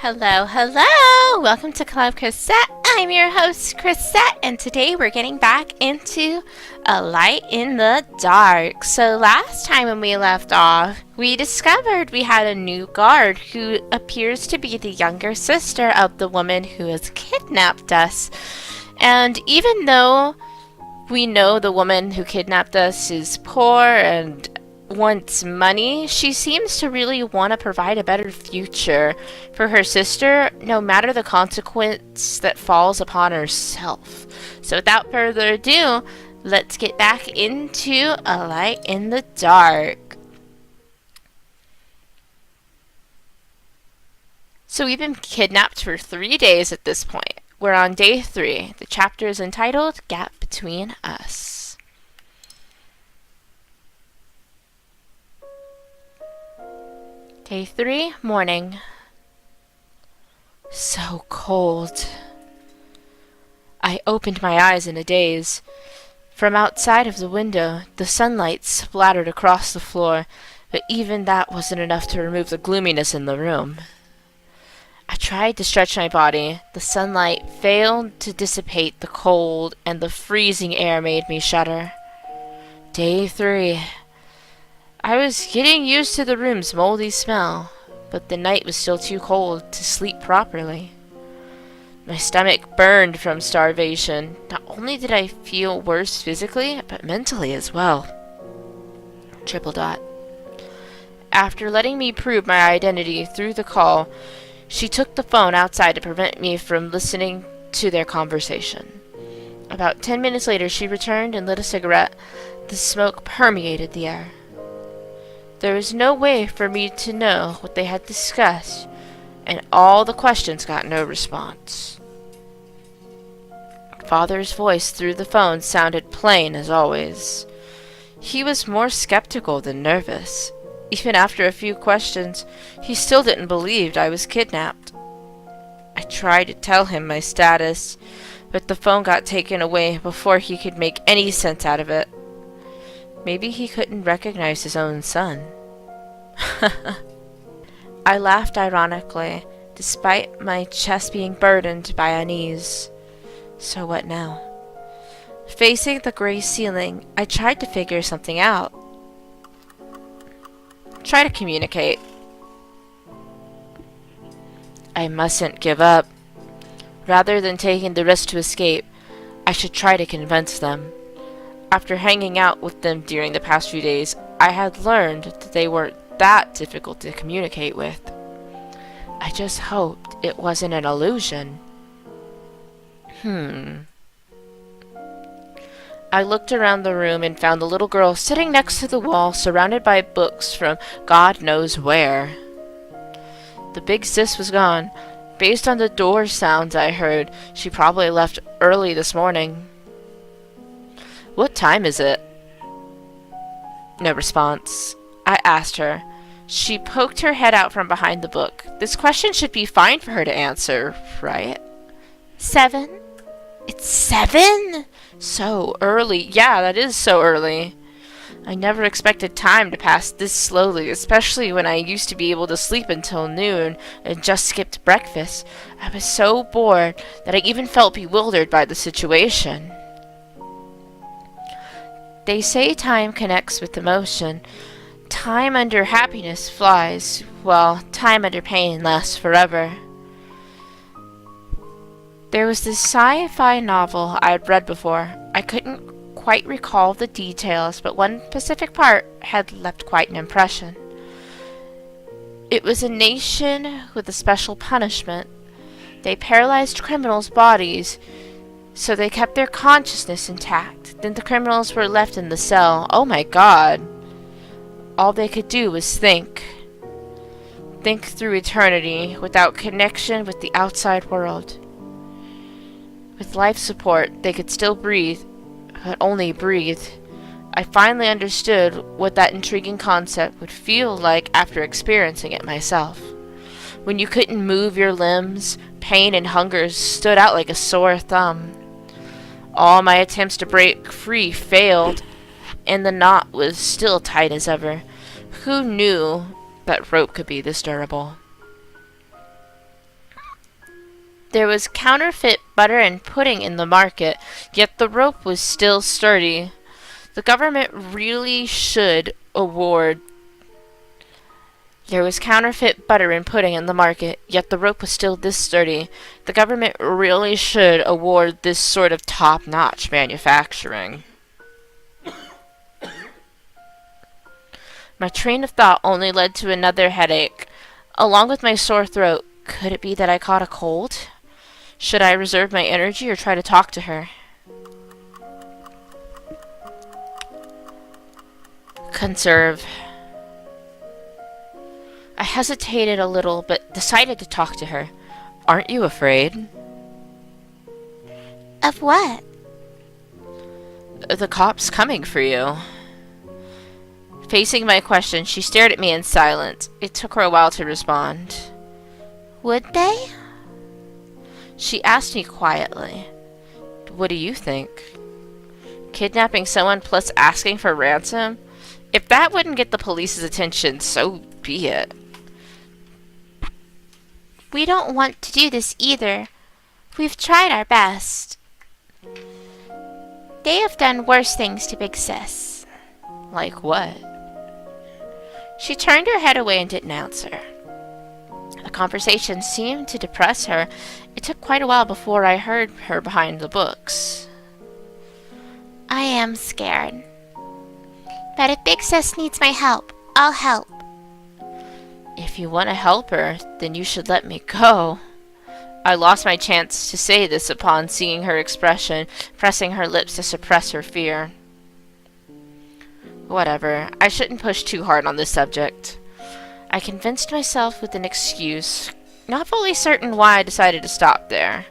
Hello, hello! Welcome to ClubChrisette. I'm your host, Chrisette, and today we're getting back into A Light in the Dark. So last time when we left off, we discovered we had a new guard who appears to be the younger sister of the woman who has kidnapped us. And even though we know the woman who kidnapped us is poor and wants money, she seems to really want to provide a better future for her sister, no matter the consequence that falls upon herself. So without further ado, let's get back into A Light in the Dark. So we've been kidnapped for 3 days at this point. We're on day 3. The chapter is entitled Gap Between Us. Day 3, morning. So cold. I opened my eyes in a daze. From outside of the window, the sunlight splattered across the floor, but even that wasn't enough to remove the gloominess in the room. I tried to stretch my body. The sunlight failed to dissipate the cold, and the freezing air made me shudder. Day 3. I was getting used to the room's moldy smell, but the night was still too cold to sleep properly. My stomach burned from starvation. Not only did I feel worse physically, but mentally as well. Triple dot. After letting me prove my identity through the call, she took the phone outside to prevent me from listening to their conversation. About 10 minutes later, she returned and lit a cigarette. The smoke permeated the air. There was no way for me to know what they had discussed, and all the questions got no response. Father's voice through the phone sounded plain as always. He was more skeptical than nervous. Even after a few questions, he still didn't believe I was kidnapped. I tried to tell him my status, but the phone got taken away before he could make any sense out of it. Maybe he couldn't recognize his own son. I laughed ironically, despite my chest being burdened by unease. So what now? Facing the gray ceiling, I tried to figure something out. Try to communicate. I mustn't give up. Rather than taking the risk to escape, I should try to convince them. After hanging out with them during the past few days, I had learned that they weren't that difficult to communicate with. I just hoped it wasn't an illusion. I looked around the room and found the little girl sitting next to the wall, surrounded by books from God knows where. The big sis was gone. Based on the door sounds I heard, she probably left early this morning. What time is it? No response. I asked her. She poked her head out from behind the book. This question should be fine for her to answer, right? 7? It's 7? So early. Yeah, that is so early. I never expected time to pass this slowly, especially when I used to be able to sleep until noon and just skipped breakfast. I was so bored that I even felt bewildered by the situation. They say time connects with emotion. Time under happiness flies, while time under pain lasts forever. There was this sci-fi novel I had read before. I couldn't quite recall the details, but one specific part had left quite an impression. It was a nation with a special punishment. They paralyzed criminals' bodies, so they kept their consciousness intact. Then the criminals were left in the cell. Oh my God. All they could do was think. Think through eternity without connection with the outside world. With life support, they could still breathe, but only breathe. I finally understood what that intriguing concept would feel like after experiencing it myself. When you couldn't move your limbs, pain and hunger stood out like a sore thumb. All my attempts to break free failed, and the knot was still tight as ever. Who knew that rope could be this durable? There was counterfeit butter and pudding in the market, yet the rope was still sturdy. The government really should award. There was counterfeit butter and pudding in the market, yet the rope was still this sturdy. The government really should award this sort of top-notch manufacturing. My train of thought only led to another headache. Along with my sore throat, could it be that I caught a cold? Should I reserve my energy or try to talk to her? Conserve. I hesitated a little, but decided to talk to her. Aren't you afraid? Of what? The cops coming for you. Facing my question, she stared at me in silence. It took her a while to respond. Would they? She asked me quietly. What do you think? Kidnapping someone plus asking for ransom? If that wouldn't get the police's attention, so be it. We don't want to do this either. We've tried our best. They have done worse things to Big Sis. Like what? She turned her head away and didn't answer. The conversation seemed to depress her. It took quite a while before I heard her behind the books. I am scared. But if Big Sis needs my help, I'll help. If you want to help her, then you should let me go. I lost my chance to say this upon seeing her expression, pressing her lips to suppress her fear. Whatever, I shouldn't push too hard on this subject. I convinced myself with an excuse, not fully certain why I decided to stop there.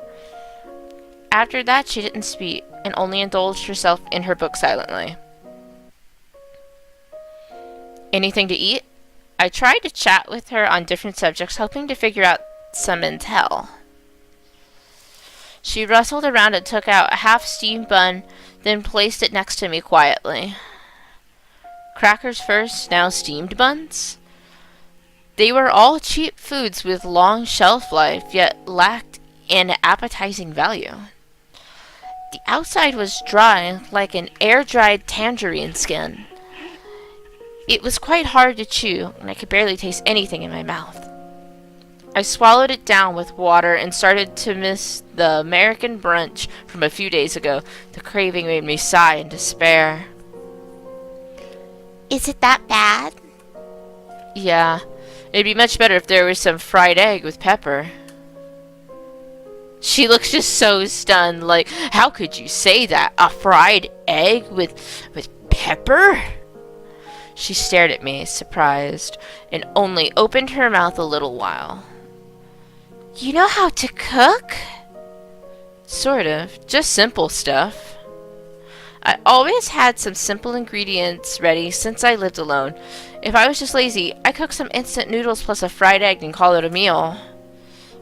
After that, she didn't speak, and only indulged herself in her book silently. Anything to eat? I tried to chat with her on different subjects, hoping to figure out some intel. She rustled around and took out a half-steamed bun, then placed it next to me quietly. Crackers first, now steamed buns? They were all cheap foods with long shelf life, yet lacked an appetizing value. The outside was dry, like an air-dried tangerine skin. It was quite hard to chew, and I could barely taste anything in my mouth. I swallowed it down with water and started to miss the American brunch from a few days ago. The craving made me sigh in despair. Is it that bad? Yeah, it'd be much better if there was some fried egg with pepper. She looks just so stunned, like, how could you say that? A fried egg with pepper? She stared at me, surprised, and only opened her mouth a little while. You know how to cook? Sort of. Just simple stuff. I always had some simple ingredients ready since I lived alone. If I was just lazy, I cooked some instant noodles plus a fried egg and call it a meal.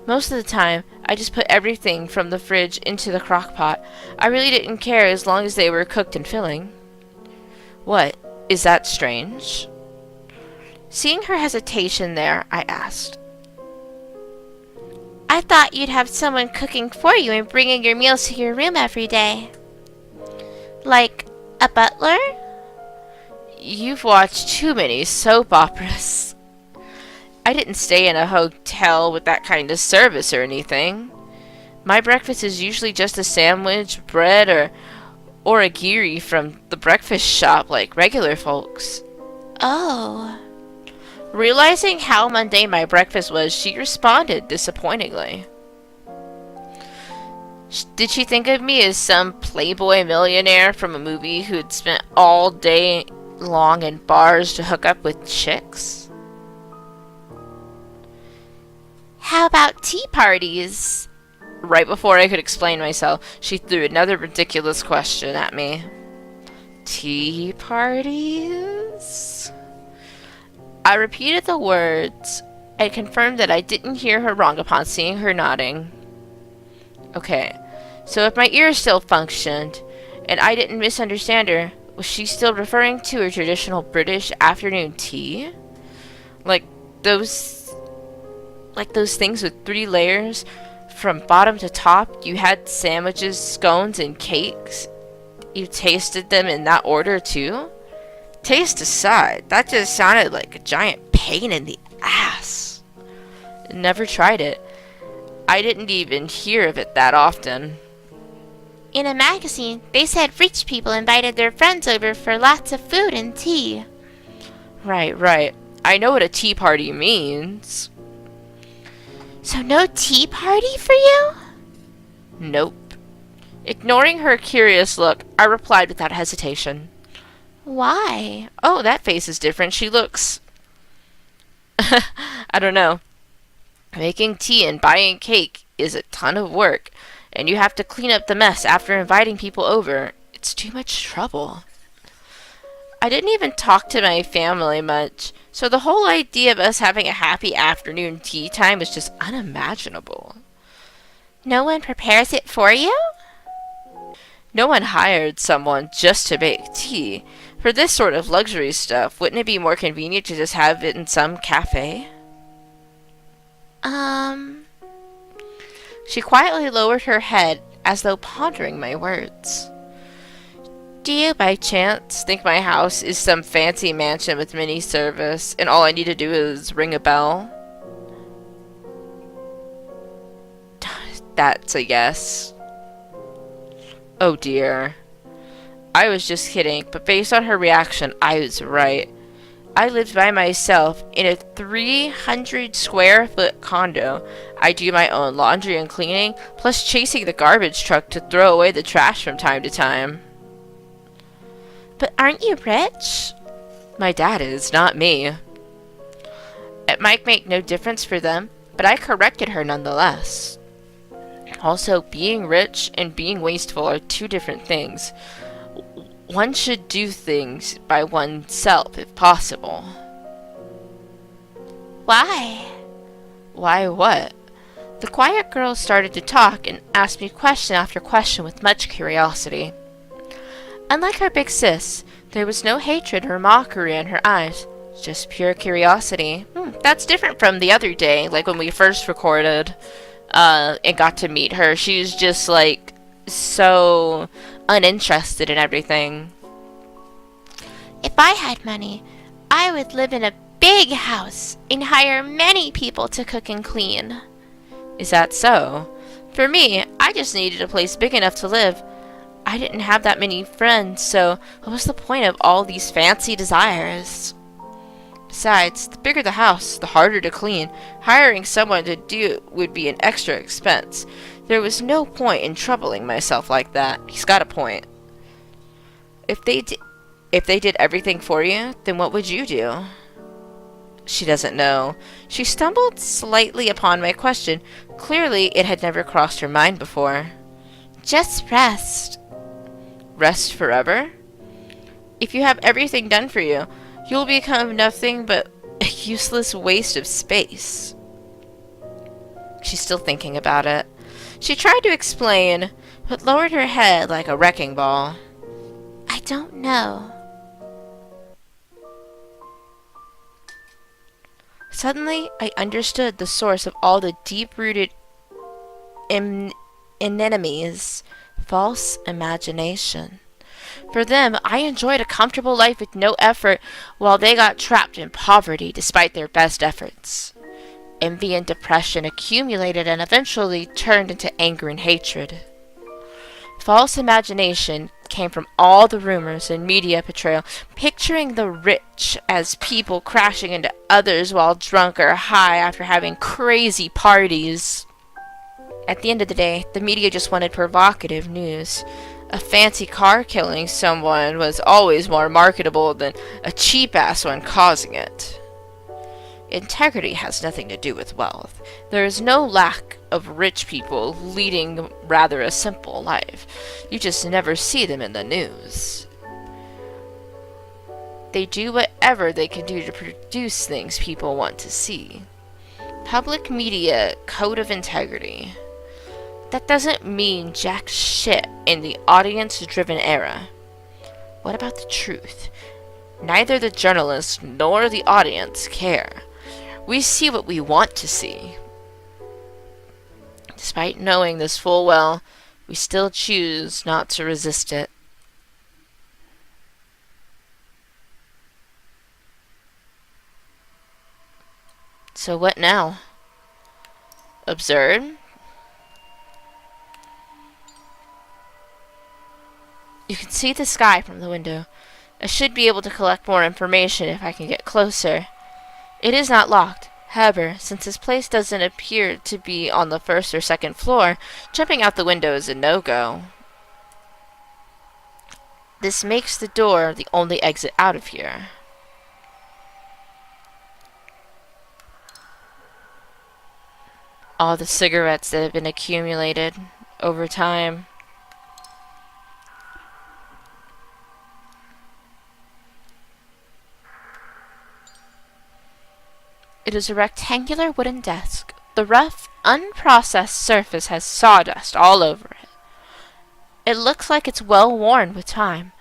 Most of the time, I just put everything from the fridge into the crock pot. I really didn't care as long as they were cooked and filling. What? Is that strange? Seeing her hesitation there, I asked. I thought you'd have someone cooking for you and bringing your meals to your room every day. Like a butler? You've watched too many soap operas. I didn't stay in a hotel with that kind of service or anything. My breakfast is usually just a sandwich, bread, or a giri from the breakfast shop like regular folks. Oh. Realizing how mundane my breakfast was, she responded disappointingly. Did she think of me as some playboy millionaire from a movie who'd spent all day long in bars to hook up with chicks? How about tea parties? Right before I could explain myself, she threw another ridiculous question at me. Tea parties? I repeated the words and confirmed that I didn't hear her wrong upon seeing her nodding. Okay, so if my ears still functioned, and I didn't misunderstand her, was she still referring to a traditional British afternoon tea? Like those things with 3 layers, From bottom to top, you had sandwiches, scones, and cakes. You tasted them in that order, too? Taste aside, that just sounded like a giant pain in the ass. Never tried it. I didn't even hear of it that often. In a magazine, they said rich people invited their friends over for lots of food and tea. Right. I know what a tea party means. So no tea party for you? Nope. Ignoring her curious look, I replied without hesitation. Why? Oh, that face is different. She looks... I don't know. Making tea and buying cake is a ton of work, and you have to clean up the mess after inviting people over. It's too much trouble. I didn't even talk to my family much, so the whole idea of us having a happy afternoon tea time was just unimaginable. No one prepares it for you? No one hired someone just to make tea. For this sort of luxury stuff, wouldn't it be more convenient to just have it in some cafe? She quietly lowered her head as though pondering my words. Do you, by chance, think my house is some fancy mansion with mini service, and all I need to do is ring a bell? That's a yes. Oh dear. I was just kidding, but based on her reaction, I was right. I lived by myself in a 300 square foot condo. I do my own laundry and cleaning, plus chasing the garbage truck to throw away the trash from time to time. But aren't you rich? My dad is, not me. It might make no difference for them, but I corrected her nonetheless. Also, being rich and being wasteful are two different things. One should do things by oneself if possible. Why? Why what? The quiet girl started to talk and asked me question after question with much curiosity. Unlike her big sis, there was no hatred or mockery in her eyes, just pure curiosity. That's different from the other day, like when we first recorded and got to meet her. She was just like so uninterested in everything. If I had money, I would live in a big house and hire many people to cook and clean. Is that so? For me, I just needed a place big enough to live. I didn't have that many friends, so what was the point of all these fancy desires? Besides, the bigger the house, the harder to clean. Hiring someone to do it would be an extra expense. There was no point in troubling myself like that. He's got a point. If they did everything for you, then what would you do? She doesn't know. She stumbled slightly upon my question. Clearly, it had never crossed her mind before. Just rest. Rest forever? If you have everything done for you, you'll become nothing but a useless waste of space. She's still thinking about it. She tried to explain, but lowered her head like a wrecking ball. I don't know. Suddenly, I understood the source of all the deep-rooted enemies. False imagination. For them, I enjoyed a comfortable life with no effort, while they got trapped in poverty despite their best efforts. Envy and depression accumulated and eventually turned into anger and hatred. False imagination came from all the rumors and media portrayal, picturing the rich as people crashing into others while drunk or high after having crazy parties. At the end of the day, the media just wanted provocative news. A fancy car killing someone was always more marketable than a cheap-ass one causing it. Integrity has nothing to do with wealth. There is no lack of rich people leading rather a simple life. You just never see them in the news. They do whatever they can do to produce things people want to see. Public media code of integrity. That doesn't mean jack shit in the audience-driven era. What about the truth? Neither the journalist nor the audience care. We see what we want to see. Despite knowing this full well, we still choose not to resist it. So what now? Absurd? You can see the sky from the window. I should be able to collect more information if I can get closer. It is not locked. However, since this place doesn't appear to be on the first or second floor, jumping out the window is a no-go. This makes the door the only exit out of here. All the cigarettes that have been accumulated over time. It is a rectangular wooden desk. The rough, unprocessed surface has sawdust all over it. It looks like it's well worn with time.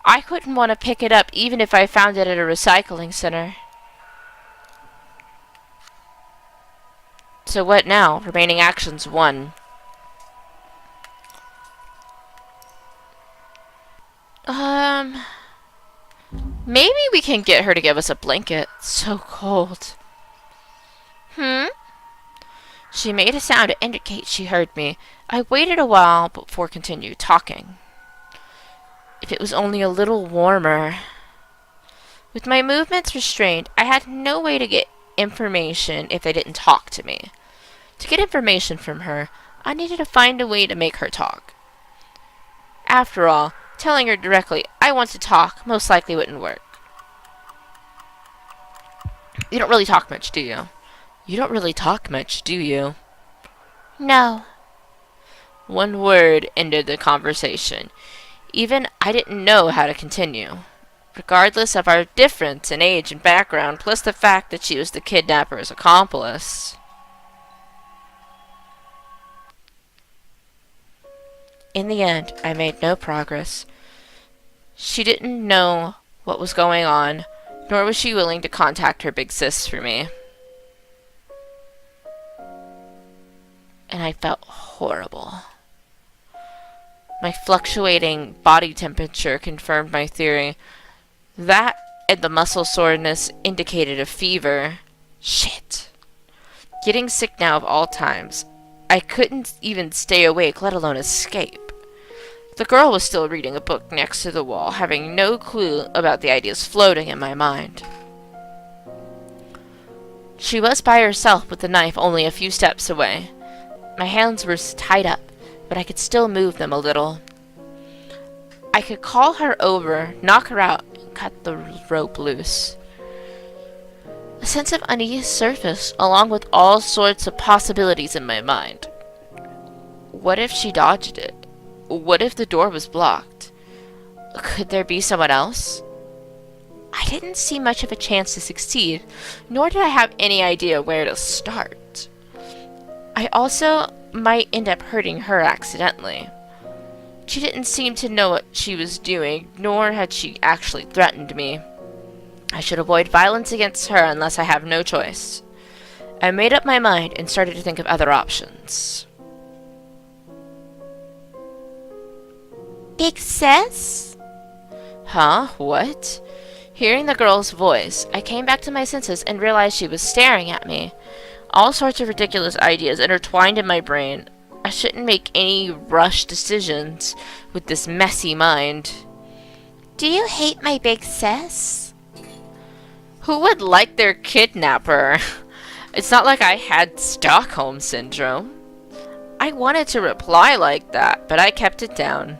I wouldn't want to pick it up even if I found it at a recycling center. So what now? Remaining actions 1. Maybe we can get her to give us a blanket. It's so cold. She made a sound to indicate she heard me. I waited a while before continued talking. If it was only a little warmer. With my movements restrained, I had no way to get information if they didn't talk to me. To get information from her, I needed to find a way to make her talk. After all, telling her directly, I want to talk, most likely wouldn't work. You don't really talk much, do you? You don't really talk much, do you? No. One word ended the conversation. Even I didn't know how to continue. Regardless of our difference in age and background, plus the fact that she was the kidnapper's accomplice. In the end, I made no progress. She didn't know what was going on, nor was she willing to contact her big sis for me. And I felt horrible. My fluctuating body temperature confirmed my theory. That and the muscle soreness indicated a fever. Shit. Getting sick now of all times. I couldn't even stay awake, let alone escape. The girl was still reading a book next to the wall, having no clue about the ideas floating in my mind. She was by herself with the knife only a few steps away. My hands were tied up, but I could still move them a little. I could call her over, knock her out, and cut the rope loose. A sense of unease surfaced, along with all sorts of possibilities in my mind. What if she dodged it? What if the door was blocked? Could there be someone else? I didn't see much of a chance to succeed, nor did I have any idea where to start. I also might end up hurting her accidentally. She didn't seem to know what she was doing, nor had she actually threatened me. I should avoid violence against her unless I have no choice. I made up my mind and started to think of other options. Big sis? Huh? What? Hearing the girl's voice, I came back to my senses and realized she was staring at me. All sorts of ridiculous ideas intertwined in my brain. I shouldn't make any rushed decisions with this messy mind. Do you hate my big sis? Who would like their kidnapper? It's not like I had Stockholm Syndrome. I wanted to reply like that, but I kept it down.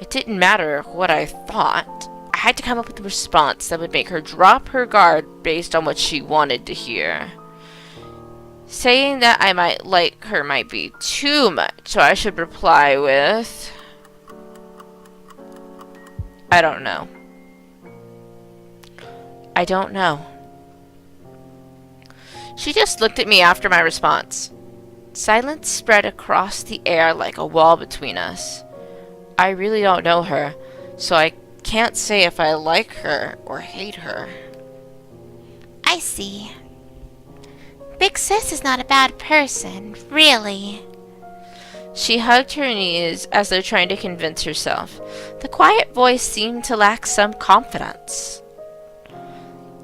It didn't matter what I thought. I had to come up with a response that would make her drop her guard based on what she wanted to hear. Saying that I might like her might be too much, so I should reply with, I don't know. I don't know. She just looked at me after my response. Silence spread across the air like a wall between us. I really don't know her, so I can't say if I like her or hate her. I see. Big sis is not a bad person, really. She hugged her knees as though trying to convince herself. The quiet voice seemed to lack some confidence.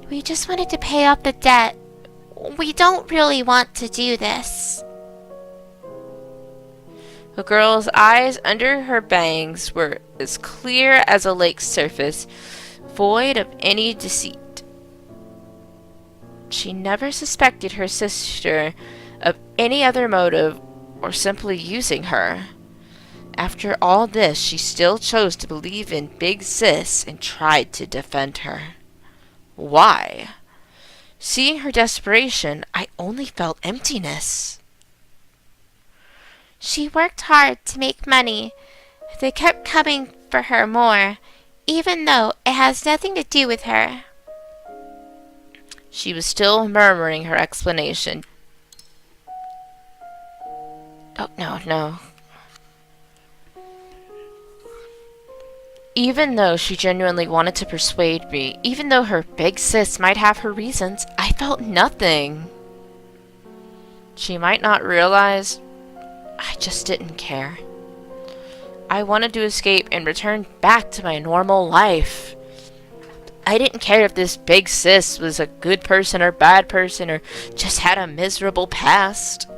We just wanted to pay off the debt. We don't really want to do this. The girl's eyes under her bangs were as clear as a lake's surface, void of any deceit. She never suspected her sister of any other motive or simply using her. After all this, she still chose to believe in Big Sis and tried to defend her. Why? Seeing her desperation, I only felt emptiness. She worked hard to make money. They kept coming for her more, even though it has nothing to do with her. She was still murmuring her explanation. Oh, no. Even though she genuinely wanted to persuade me, even though her big sis might have her reasons, I felt nothing. She might not realize I just didn't care. I wanted to escape and return back to my normal life. I didn't care if this big sis was a good person or bad person or just had a miserable past.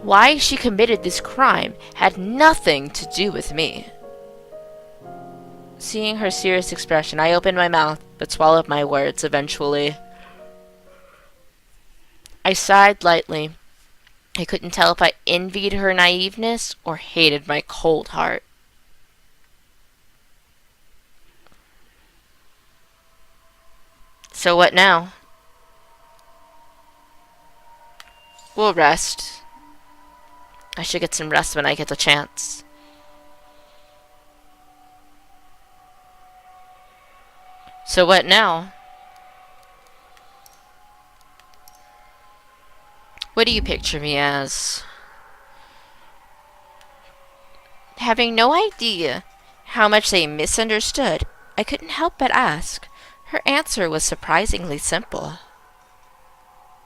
Why she committed this crime had nothing to do with me. Seeing her serious expression, I opened my mouth but swallowed my words eventually. I sighed lightly. I couldn't tell if I envied her naiveness or hated my cold heart. So what now? We'll rest. I should get some rest when I get the chance. So what now? What do you picture me as? Having no idea how much they misunderstood, I couldn't help but ask. Her answer was surprisingly simple.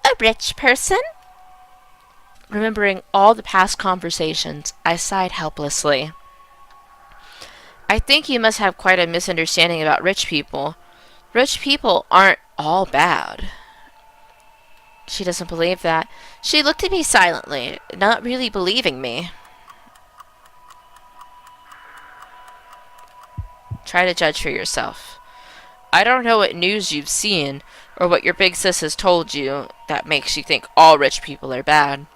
A rich person? Remembering all the past conversations, I sighed helplessly. I think you must have quite a misunderstanding about rich people. Rich people aren't all bad. She doesn't believe that. She looked at me silently, not really believing me. Try to judge for yourself. I don't know what news you've seen or what your big sis has told you that makes you think all rich people are bad.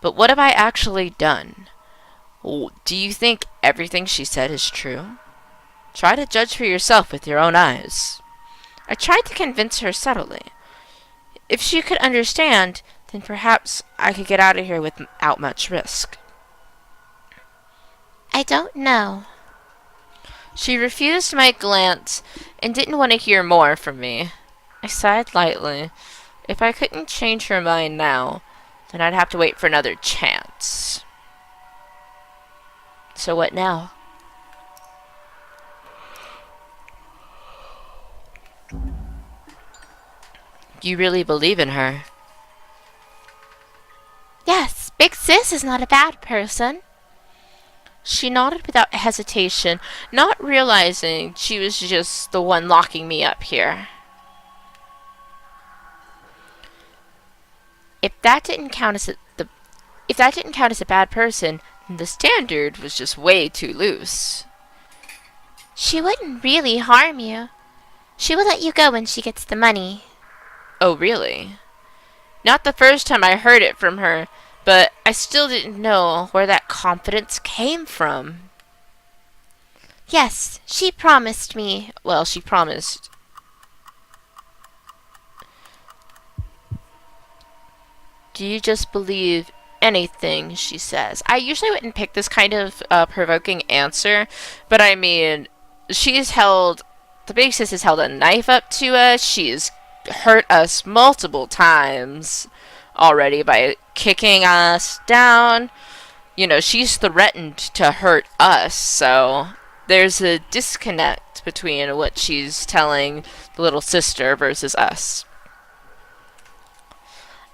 But what have I actually done? Do you think everything she said is true? Try to judge for yourself with your own eyes. I tried to convince her subtly. If she could understand, then perhaps I could get out of here without much risk. I don't know. She refused my glance and didn't want to hear more from me. I sighed lightly. If I couldn't change her mind now, then I'd have to wait for another chance. So what now? You really believe in her? Yes, Big Sis is not a bad person. She nodded without hesitation, not realizing she was just the one locking me up here. If that didn't count as a bad person, then the standard was just way too loose. She wouldn't really harm you. She will let you go when she gets the money. Oh, really? Not the first time I heard it from her, but I still didn't know where that confidence came from. Yes, she promised me. Well, she promised. Do you just believe anything she says? I usually wouldn't pick this kind of provoking answer, but I mean, the big sis has held a knife up to us. She's hurt us multiple times already by kicking us down. You know, she's threatened to hurt us, so there's a disconnect between what she's telling the little sister versus us.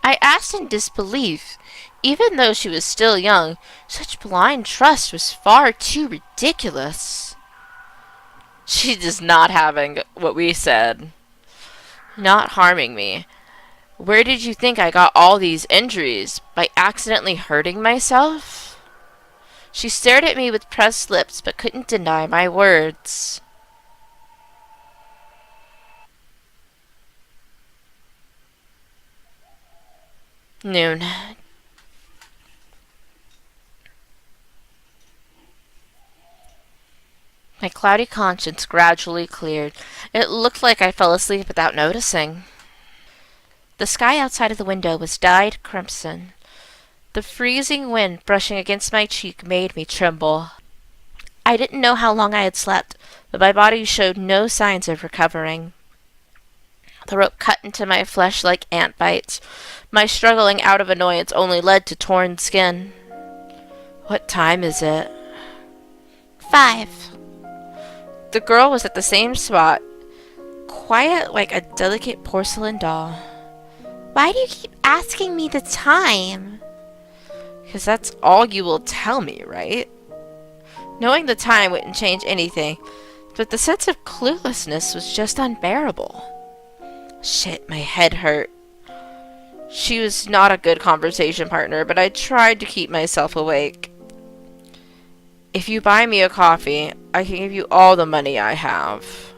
I asked in disbelief, Even though she was still young, such blind trust was far too ridiculous. She is not having what we said. Not harming me. Where did you think I got all these injuries? By accidentally hurting myself? She stared at me with pressed lips but couldn't deny my words. Noon. My cloudy conscience gradually cleared. It looked like I fell asleep without noticing. The sky outside of the window was dyed crimson. The freezing wind brushing against my cheek made me tremble. I didn't know how long I had slept, but my body showed no signs of recovering. The rope cut into my flesh like ant bites. My struggling out of annoyance only led to torn skin. What time is it? 5. The girl was at the same spot, quiet like a delicate porcelain doll. Why do you keep asking me the time? Because that's all you will tell me, right? Knowing the time wouldn't change anything, but the sense of cluelessness was just unbearable. Shit, my head hurt. She was not a good conversation partner, but I tried to keep myself awake. If you buy me a coffee, I can give you all the money I have.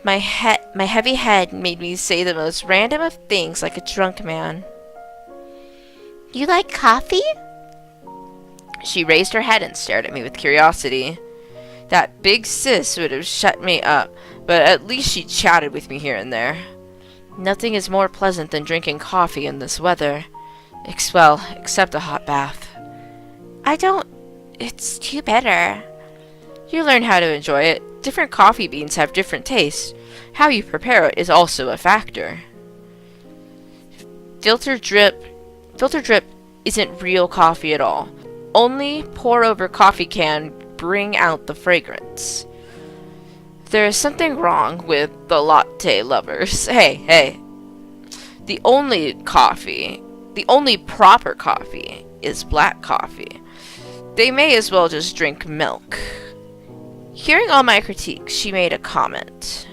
My heavy head made me say the most random of things like a drunk man. You like coffee? She raised her head and stared at me with curiosity. That big sis would have shut me up, but at least she chatted with me here and there. Nothing is more pleasant than drinking coffee in this weather. Except a hot bath. It's too bitter. You learn how to enjoy it. Different coffee beans have different tastes. How you prepare it is also a factor. Filter drip isn't real coffee at all. Only pour over coffee can bring out the fragrance. There is something wrong with the latte lovers. Hey. The only proper coffee is black coffee. They may as well just drink milk. Hearing all my critiques, she made a comment.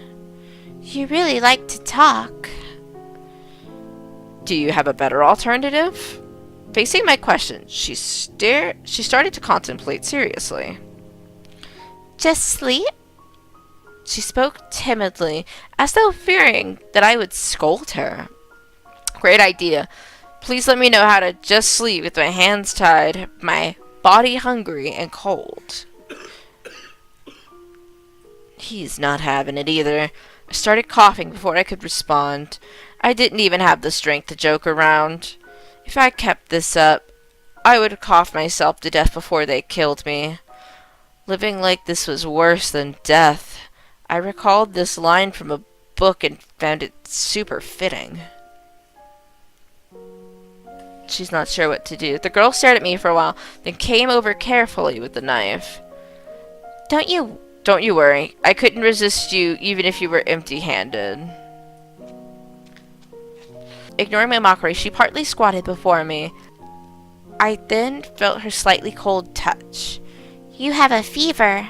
You really like to talk. Do you have a better alternative? Facing my question, she started to contemplate seriously. Just sleep? She spoke timidly, as though fearing that I would scold her. Great idea. Please let me know how to just sleep with my hands tied, my body hungry and cold. He's not having it either. I started coughing before I could respond. I didn't even have the strength to joke around. If I kept this up, I would cough myself to death before they killed me. Living like this was worse than death. I recalled this line from a book and found it super fitting. She's not sure what to do. The girl stared at me for a while, then came over carefully with the knife. Don't you worry. I couldn't resist you even if you were empty-handed. Ignoring my mockery, she partly squatted before me. I then felt her slightly cold touch. You have a fever.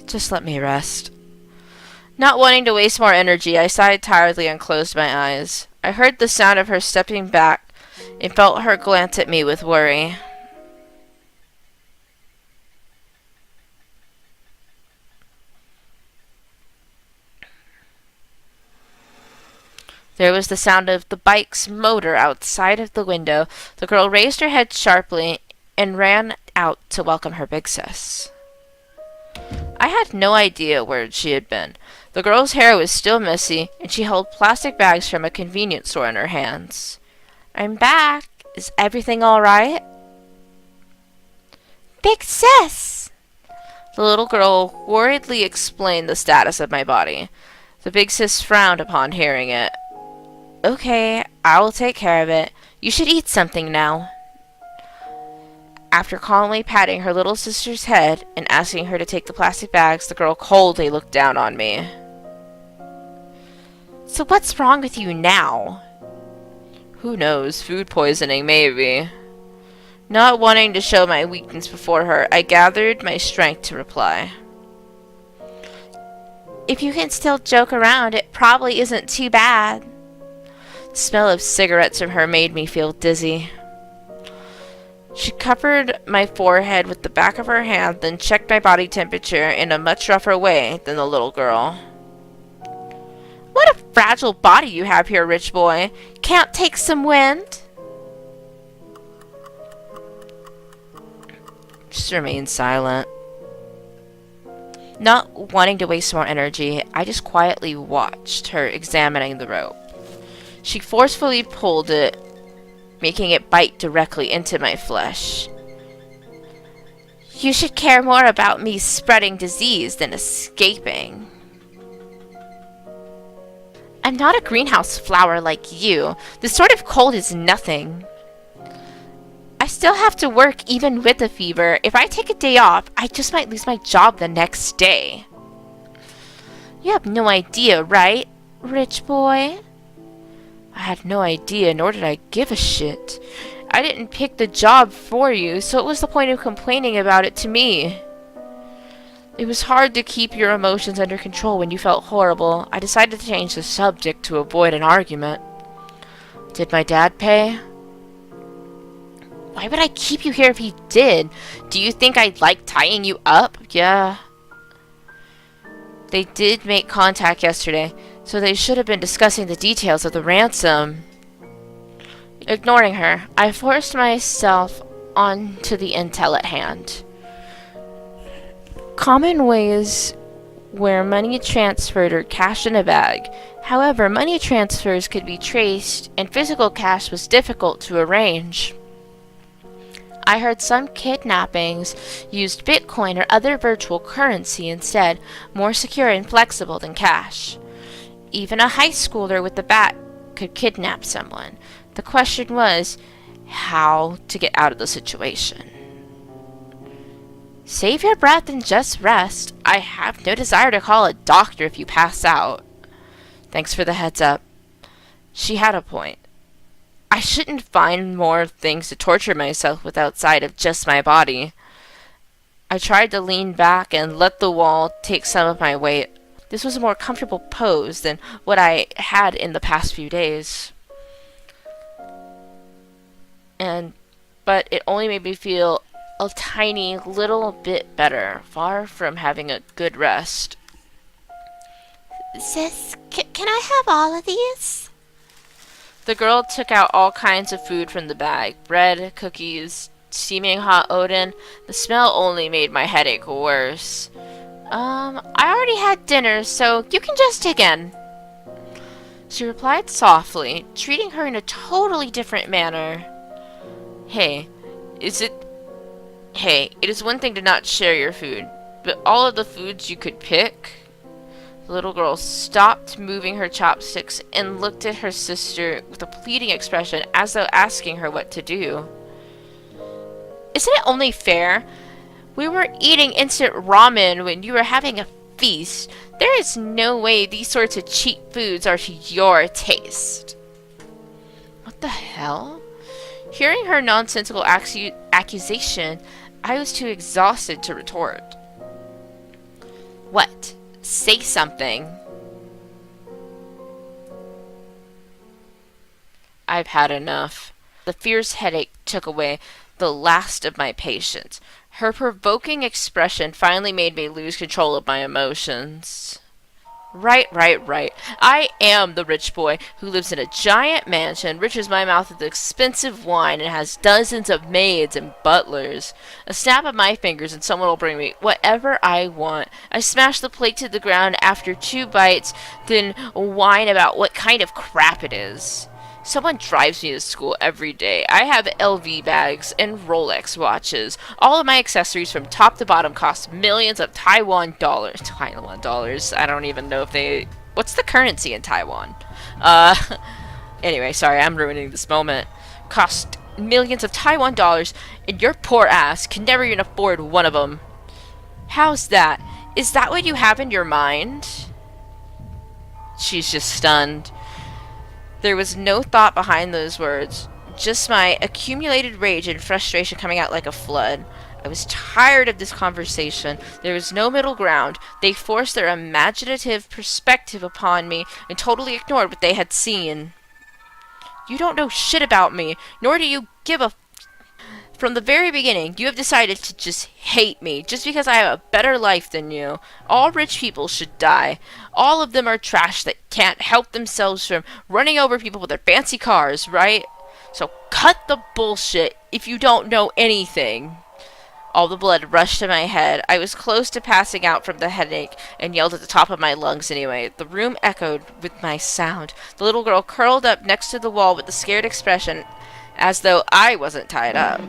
Just let me rest. Not wanting to waste more energy, I sighed tiredly and closed my eyes. I heard the sound of her stepping back and felt her glance at me with worry. There was the sound of the bike's motor outside of the window. The girl raised her head sharply and ran out to welcome her big sis. I had no idea where she had been. The girl's hair was still messy, and she held plastic bags from a convenience store in her hands. I'm back. Is everything all right? Big sis! The little girl worriedly explained the status of my body. The big sis frowned upon hearing it. Okay, I will take care of it. You should eat something now. After calmly patting her little sister's head and asking her to take the plastic bags, the girl coldly looked down on me. So what's wrong with you now? Who knows? Food poisoning, maybe. Not wanting to show my weakness before her, I gathered my strength to reply. If you can still joke around, it probably isn't too bad. The smell of cigarettes from her made me feel dizzy. She covered my forehead with the back of her hand, then checked my body temperature in a much rougher way than the little girl. What a fragile body you have here, rich boy. Can't take some wind? Just remained silent. Not wanting to waste more energy, I just quietly watched her examining the rope. She forcefully pulled it, making it bite directly into my flesh. You should care more about me spreading disease than escaping. I'm not a greenhouse flower like you. This sort of cold is nothing. I still have to work even with the fever. If I take a day off, I just might lose my job the next day. You have no idea, right, rich boy? I had no idea, nor did I give a shit. I didn't pick the job for you, so what was the point of complaining about it to me? It was hard to keep your emotions under control when you felt horrible. I decided to change the subject to avoid an argument. Did my dad pay? Why would I keep you here if he did? Do you think I'd like tying you up? Yeah. They did make contact yesterday, so they should have been discussing the details of the ransom. Ignoring her, I forced myself onto the intel at hand. Common ways where money transferred or cash in a bag. However, money transfers could be traced, and physical cash was difficult to arrange. I heard some kidnappings used Bitcoin or other virtual currency instead, more secure and flexible than cash. Even a high schooler with a bat could kidnap someone. The question was how to get out of the situation. Save your breath and just rest. I have no desire to call a doctor if you pass out. Thanks for the heads up. She had a point. I shouldn't find more things to torture myself with outside of just my body. I tried to lean back and let the wall take some of my weight. This was a more comfortable pose than what I had in the past few days. But it only made me feel a tiny little bit better, far from having a good rest. Sis, can I have all of these? The girl took out all kinds of food from the bag. Bread, cookies, steaming hot oden. The smell only made my headache worse. I already had dinner, so you can just take in. She replied softly, treating her in a totally different manner. Hey, it is one thing to not share your food, but all of the foods you could pick? The little girl stopped moving her chopsticks and looked at her sister with a pleading expression as though asking her what to do. Isn't it only fair? We were eating instant ramen when you were having a feast. There is no way these sorts of cheap foods are to your taste. What the hell? Hearing her nonsensical accusation, I was too exhausted to retort. What? Say something. I've had enough. The fierce headache took away the last of my patience. Her provoking expression finally made me lose control of my emotions. Right. I am the rich boy who lives in a giant mansion, enriches my mouth with expensive wine, and has dozens of maids and butlers. A snap of my fingers and someone will bring me whatever I want. I smash the plate to the ground after 2 bites, then whine about what kind of crap it is. Someone drives me to school every day. I have LV bags and Rolex watches. All of my accessories from top to bottom cost millions of Taiwan dollars. I don't even know if they... What's the currency in Taiwan? Anyway, sorry, I'm ruining this moment. Cost millions of Taiwan dollars, and your poor ass can never even afford one of them. How's that? Is that what you have in your mind? She's just stunned. There was no thought behind those words, just my accumulated rage and frustration coming out like a flood. I was tired of this conversation. There was no middle ground. They forced their imaginative perspective upon me and totally ignored what they had seen. You don't know shit about me, nor do you give a... From the very beginning, you have decided to just hate me, just because I have a better life than you. All rich people should die. All of them are trash that can't help themselves from running over people with their fancy cars, right? So cut the bullshit if you don't know anything. All the blood rushed to my head. I was close to passing out from the headache and yelled at the top of my lungs anyway. The room echoed with my sound. The little girl curled up next to the wall with a scared expression, as though I wasn't tied up.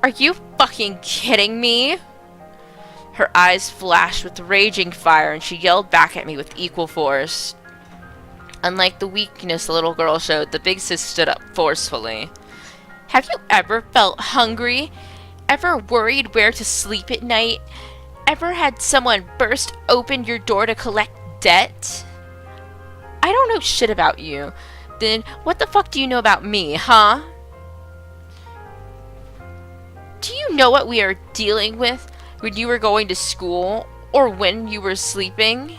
Are you fucking kidding me? Her eyes flashed with raging fire, and she yelled back at me with equal force. Unlike the weakness the little girl showed, the big sis stood up forcefully. Have you ever felt hungry? Ever worried where to sleep at night? Ever had someone burst open your door to collect debt? I don't know shit about you. Then what the fuck do you know about me, huh? Do you know what we are dealing with when you were going to school or when you were sleeping?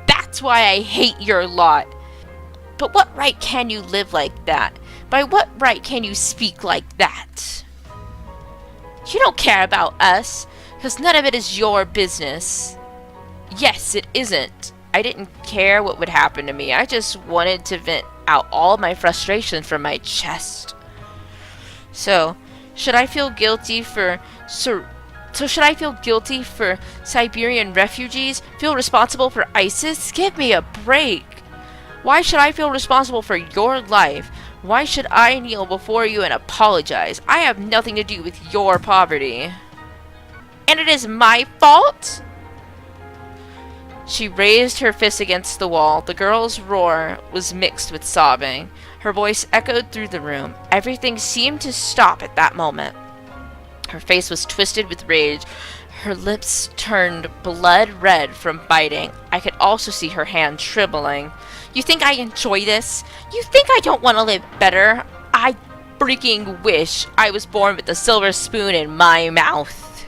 That's why I hate your lot. But what right can you live like that? By what right can you speak like that? You don't care about us, because none of it is your business. Yes, it isn't. I didn't care what would happen to me. I just wanted to vent out all my frustration from my chest. So, should I feel guilty for Siberian refugees? Feel responsible for ISIS? Give me a break. Why should I feel responsible for your life? Why should I kneel before you and apologize? I have nothing to do with your poverty. And it is my fault? She raised her fist against the wall. The girl's roar was mixed with sobbing. Her voice echoed through the room. Everything seemed to stop at that moment. Her face was twisted with rage. Her lips turned blood red from biting. I could also see her hand trembling. You think I enjoy this? You think I don't want to live better? I freaking wish I was born with a silver spoon in my mouth.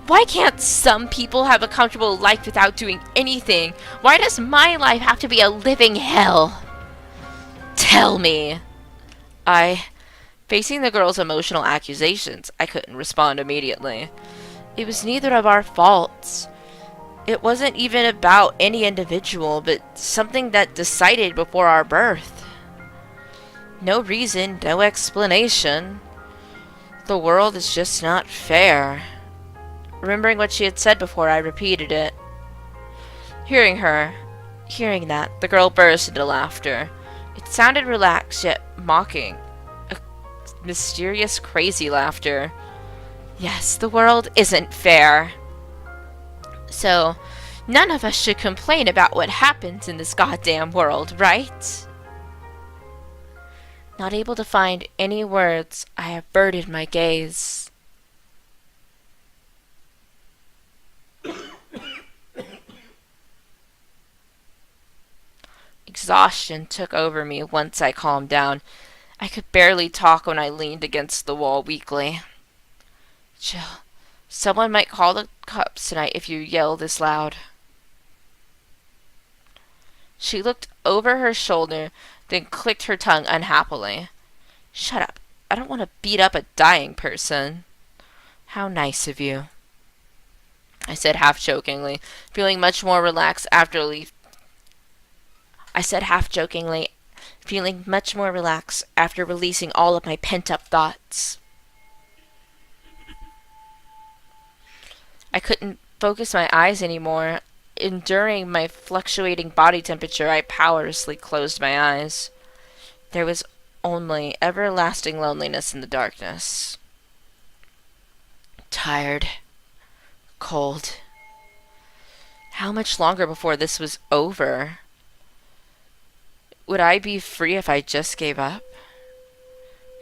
Why can't some people have a comfortable life without doing anything? Why does my life have to be a living hell? Tell me. Facing the girl's emotional accusations, I couldn't respond immediately. It was neither of our faults. It wasn't even about any individual, but something that decided before our birth. No reason, no explanation. The world is just not fair. Remembering what she had said before, I repeated it. Hearing that, the girl burst into laughter. It sounded relaxed yet mocking. A mysterious, crazy laughter. Yes, the world isn't fair. So, none of us should complain about what happens in this goddamn world, right? Not able to find any words, I averted my gaze. Exhaustion took over me once I calmed down. I could barely talk when I leaned against the wall weakly. Jill, someone might call the cops tonight if you yell this loud. She looked over her shoulder, then clicked her tongue unhappily. Shut up. I don't want to beat up a dying person. How nice of you. I said half-jokingly, feeling much more relaxed after releasing all of my pent-up thoughts. I couldn't focus my eyes anymore. Enduring my fluctuating body temperature, I powerlessly closed my eyes. There was only everlasting loneliness in the darkness. Tired. Cold. How much longer before this was over? Would I be free if I just gave up?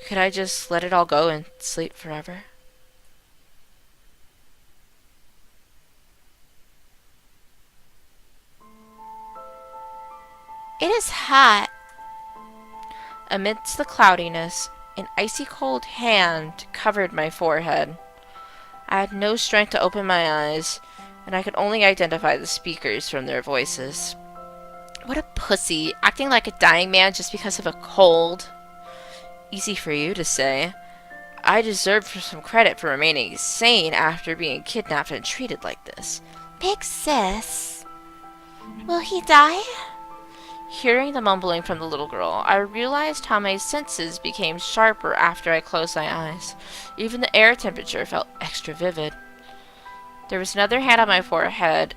Could I just let it all go and sleep forever? It is hot. Amidst the cloudiness, an icy cold hand covered my forehead. I had no strength to open my eyes, and I could only identify the speakers from their voices. What a pussy, acting like a dying man just because of a cold. Easy for you to say. I deserve some credit for remaining sane after being kidnapped and treated like this. Big sis. Will he die? Hearing the mumbling from the little girl, I realized how my senses became sharper after I closed my eyes. Even the air temperature felt extra vivid. There was another hand on my forehead,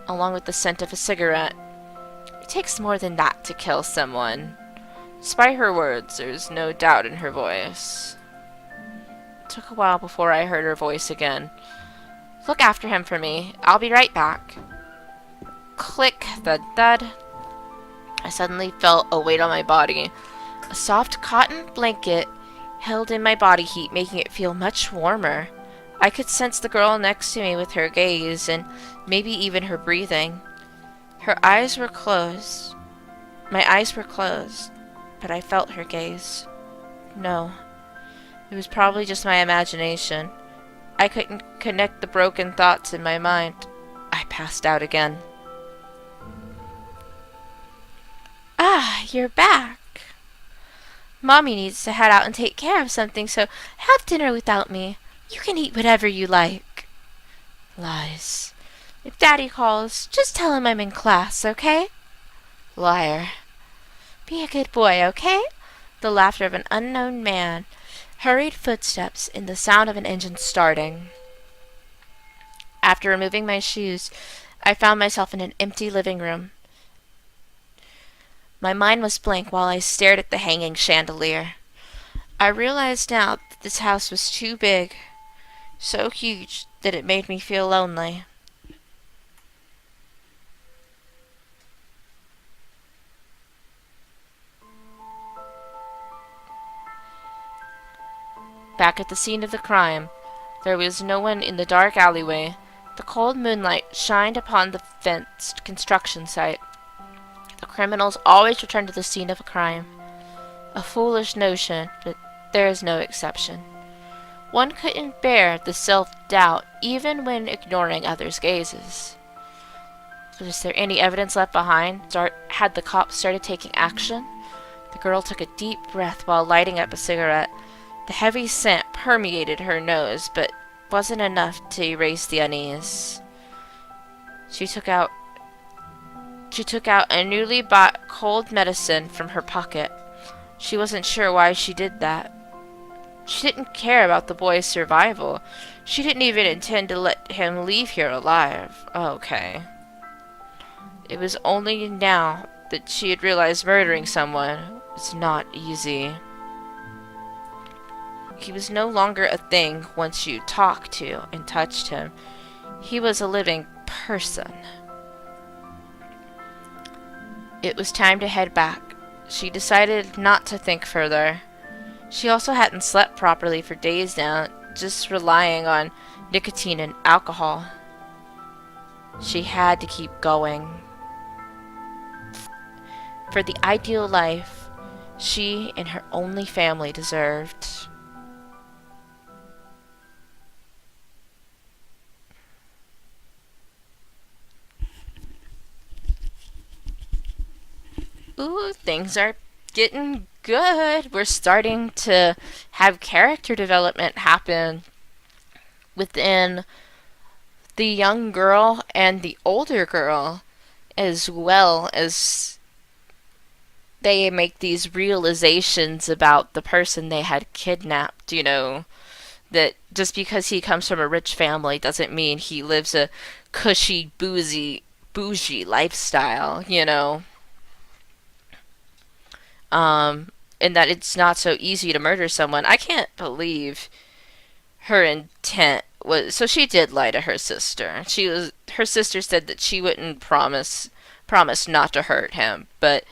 along with the scent of a cigarette. It takes more than that to kill someone. Despite her words, there was no doubt in her voice. It took a while before I heard her voice again. Look after him for me. I'll be right back. Click, thud, thud. I suddenly felt a weight on my body. A soft cotton blanket held in my body heat, making it feel much warmer. I could sense the girl next to me with her gaze, and maybe even her breathing. Her eyes were closed. My eyes were closed, but I felt her gaze. No, it was probably just my imagination. I couldn't connect the broken thoughts in my mind. I passed out again. Ah, you're back. Mommy needs to head out and take care of something, so have dinner without me. You can eat whatever you like. Lies. If Daddy calls, just tell him I'm in class, okay? Liar. Be a good boy, okay? The laughter of an unknown man, hurried footsteps, and the sound of an engine starting. After removing my shoes, I found myself in an empty living room. My mind was blank while I stared at the hanging chandelier. I realized now that this house was too big, so huge that it made me feel lonely. Back at the scene of the crime, there was no one in the dark alleyway. The cold moonlight shined upon the fenced construction site. The criminals always return to the scene of a crime. A foolish notion, but there is no exception. One couldn't bear the self-doubt even when ignoring others' gazes. Was there any evidence left behind? Had the cops started taking action? The girl took a deep breath while lighting up a cigarette. The heavy scent permeated her nose, but wasn't enough to erase the unease. She took out a newly bought cold medicine from her pocket. She wasn't sure why she did that. She didn't care about the boy's survival. She didn't even intend to let him leave here alive. Okay. It was only now that she had realized murdering someone was not easy. He was no longer a thing once you talked to and touched him. He was a living person. It was time to head back. She decided not to think further. She also hadn't slept properly for days now, just relying on nicotine and alcohol. She had to keep going. For the ideal life she and her only family deserved. Ooh, things are getting good. We're starting to have character development happen within the young girl and the older girl, as well as they make these realizations about the person they had kidnapped, that just because he comes from a rich family doesn't mean he lives a cushy, bougie lifestyle, and that it's not so easy to murder someone. I can't believe her intent was... So she did lie to her sister. Her sister said that she wouldn't promise not to hurt him, but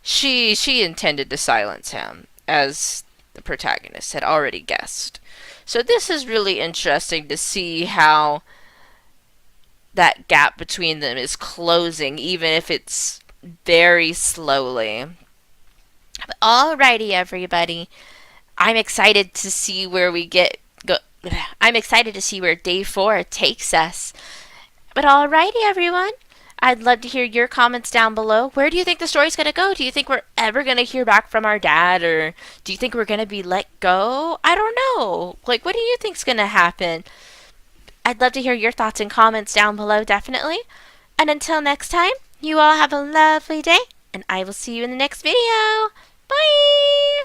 She intended to silence him, as the protagonist had already guessed. So this is really interesting to see how that gap between them is closing, even if it's very slowly. But alrighty, everybody. I'm excited to see where we get go. I'm excited to see where day 4 takes us. But alrighty, everyone. I'd love to hear your comments down below. Where do you think the story's going to go? Do you think we're ever going to hear back from our dad? Or do you think we're going to be let go? I don't know. Like, what do you think's going to happen? I'd love to hear your thoughts and comments down below, definitely. And until next time, you all have a lovely day, and I will see you in the next video. Bye!